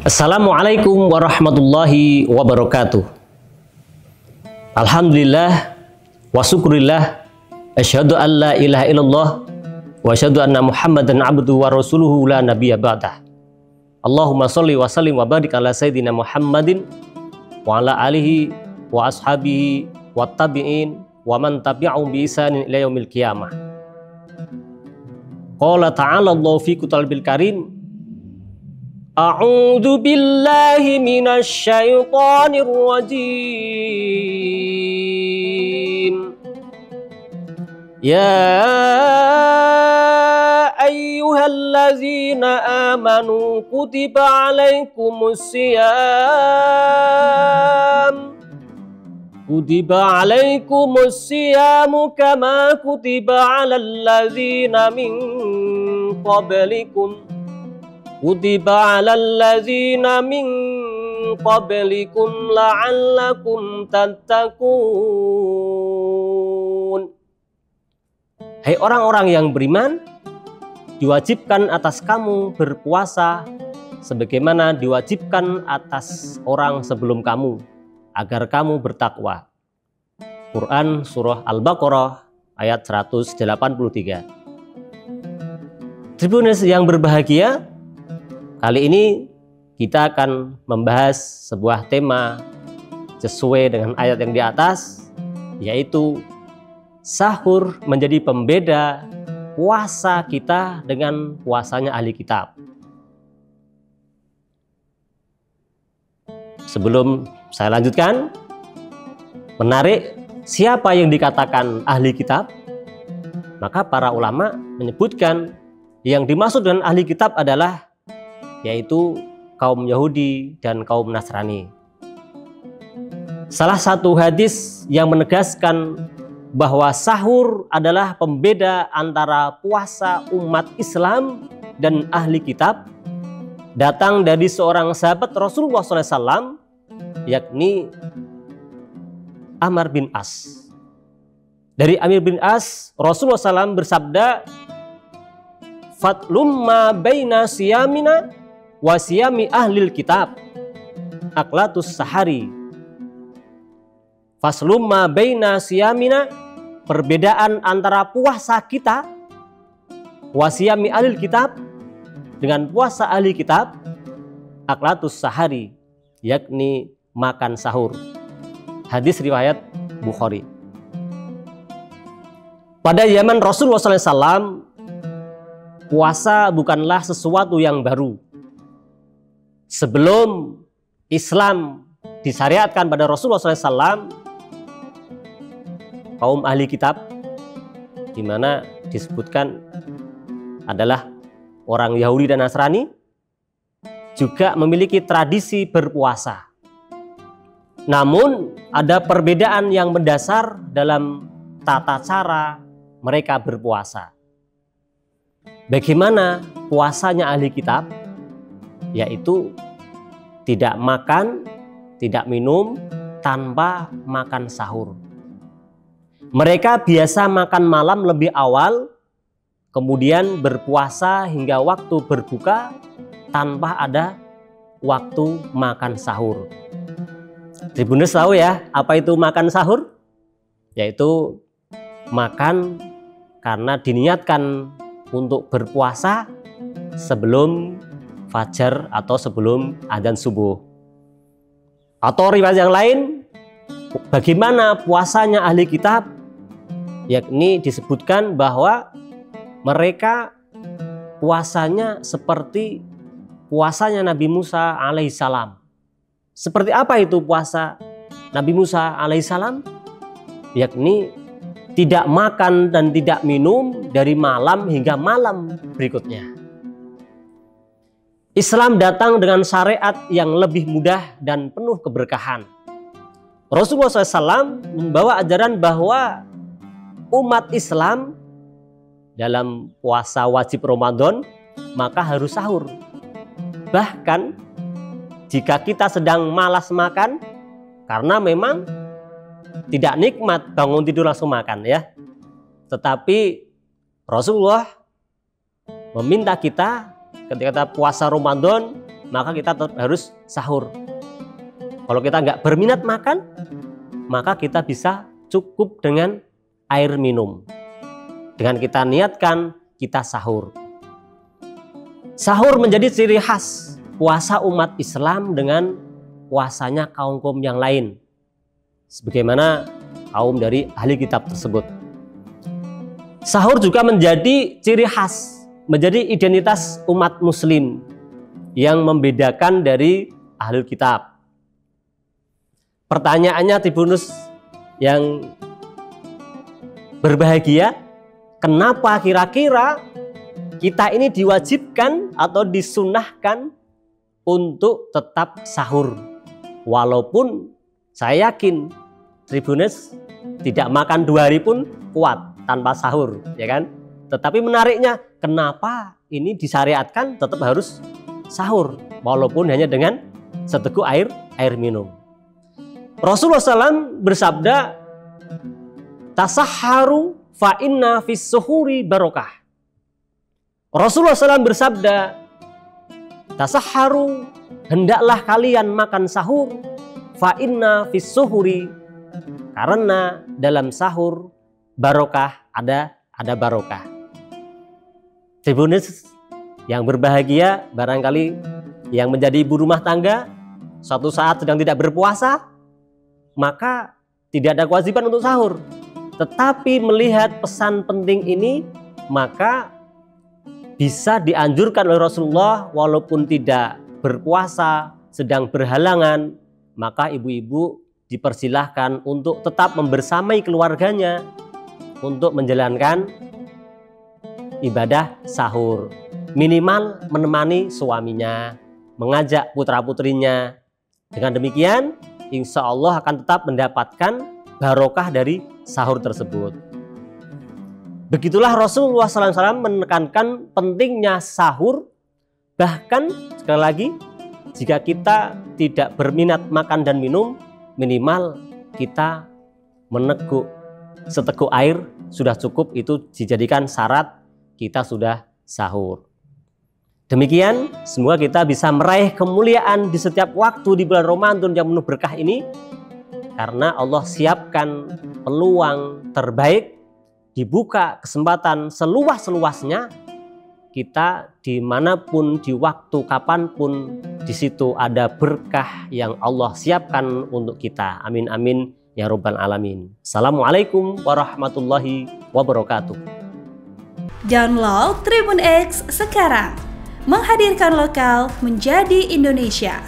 Assalamualaikum warahmatullahi wabarakatuh. Alhamdulillah wa syukurillah, asyhadu an la ilaha illallah wa asyhadu anna Muhammadan abduhu wa rasuluhu la nabiyya ba'dah. Allahumma sholli wa sallim wa barik ala sayyidina Muhammadin wa ala alihi wa ashabihi wa tabi'in wa man tabi'ahum bi ihsanin ila yaumil qiyamah. Qala ta'ala Allah fi kitabil karim, a'udzu billahi minasy syaithanir rajim. Ya ayyuhallazina amanu kutiba alaikumus syiyam kama kutiba alal ladzina min qablikum la'allakum tattaqun. Hai orang-orang yang beriman, diwajibkan atas kamu berpuasa sebagaimana diwajibkan atas orang sebelum kamu, agar kamu bertakwa. Quran Surah Al-Baqarah ayat 183. Tribuners yang berbahagia, kali ini kita akan membahas sebuah tema sesuai dengan ayat yang di atas, yaitu sahur menjadi pembeda puasa kita dengan puasanya ahli kitab. Sebelum saya lanjutkan, menarik siapa yang dikatakan ahli kitab? Maka para ulama menyebutkan yang dimaksud dengan ahli kitab adalah yaitu kaum Yahudi dan kaum Nasrani. Salah satu hadis yang menegaskan bahwa sahur adalah pembeda antara puasa umat Islam dan ahli kitab datang dari seorang sahabat Rasulullah SAW, yakni Amr bin As. Dari Amr bin As, Rasulullah SAW bersabda, "Fatlum ma baina siyamina wa siyami ahlil kitab aklatus sahari." Faslum ma baina siyamina, perbedaan antara puasa kita wa siyami ahlil kitab dengan puasa ahli kitab, aklatus sahari, yakni makan sahur. Hadis riwayat Bukhari. Pada zaman Rasulullah SAW, puasa bukanlah sesuatu yang baru. Sebelum Islam disyariatkan pada Rasulullah SAW, kaum ahli kitab, di mana disebutkan adalah orang Yahudi dan Nasrani, juga memiliki tradisi berpuasa. Namun ada perbedaan yang mendasar dalam tata cara mereka berpuasa. Bagaimana puasanya ahli kitab? Yaitu tidak makan, tidak minum tanpa makan sahur. Mereka biasa makan malam lebih awal, kemudian berpuasa hingga waktu berbuka tanpa ada waktu makan sahur. Tribuners tahu ya apa itu makan sahur? Yaitu makan karena diniatkan untuk berpuasa sebelum fajar atau sebelum adzan subuh. Atau riwayat yang lain, bagaimana puasanya ahli kitab? Yakni disebutkan bahwa mereka puasanya seperti puasanya Nabi Musa alaihissalam. Seperti apa itu puasa Nabi Musa alaihissalam? Yakni tidak makan dan tidak minum dari malam hingga malam berikutnya. Islam datang dengan syariat yang lebih mudah dan penuh keberkahan. Rasulullah SAW membawa ajaran bahwa umat Islam dalam puasa wajib Ramadan maka harus sahur. Bahkan jika kita sedang malas makan karena memang tidak nikmat bangun tidur langsung makan ya. Tetapi Rasulullah meminta kita ketika kita puasa Ramadan maka kita tetap harus sahur. Kalau kita nggak berminat makan, maka kita bisa cukup dengan air minum. Dengan kita niatkan, kita sahur. Sahur menjadi ciri khas puasa umat Islam dengan puasanya kaum-kaum yang lain, sebagaimana kaum dari ahli kitab tersebut. Sahur juga menjadi ciri khas, menjadi identitas umat muslim yang membedakan dari ahli kitab. Pertanyaannya, Tribunus yang berbahagia, kenapa kira-kira kita ini diwajibkan atau disunahkan untuk tetap sahur? Walaupun saya yakin Tribunus tidak makan 2 hari pun kuat tanpa sahur, ya kan? Tetapi menariknya, kenapa ini disyariatkan tetap harus sahur walaupun hanya dengan seteguk air minum? Rasulullah SAW bersabda, tasahharu fa inna fis suhuri barokah. Rasulullah SAW bersabda, tasahharu, hendaklah kalian makan sahur, fa inna fis suhuri, karena dalam sahur barokah, ada barokah. Tribunus yang berbahagia, barangkali yang menjadi ibu rumah tangga suatu saat sedang tidak berpuasa, maka tidak ada kewajiban untuk sahur. Tetapi melihat pesan penting ini, maka bisa dianjurkan oleh Rasulullah walaupun tidak berpuasa, sedang berhalangan, maka ibu-ibu dipersilahkan untuk tetap membersamai keluarganya untuk menjalankan ibadah sahur. Minimal menemani suaminya, mengajak putra-putrinya. Dengan demikian, insya Allah akan tetap mendapatkan barokah dari sahur tersebut. Begitulah Rasulullah SAW menekankan pentingnya sahur. Bahkan sekali lagi, jika kita tidak berminat makan dan minum, minimal kita meneguk seteguk air sudah cukup, itu dijadikan syarat kita sudah sahur. Demikian, semoga kita bisa meraih kemuliaan di setiap waktu di bulan Ramadan yang penuh berkah ini, karena Allah siapkan peluang terbaik, dibuka kesempatan seluas-luasnya. Kita dimanapun, di waktu kapanpun, di situ ada berkah yang Allah siapkan untuk kita. Amin amin ya rabbal alamin. Assalamualaikum warahmatullahi wabarakatuh. Download Tribun X sekarang, menghadirkan lokal menjadi Indonesia.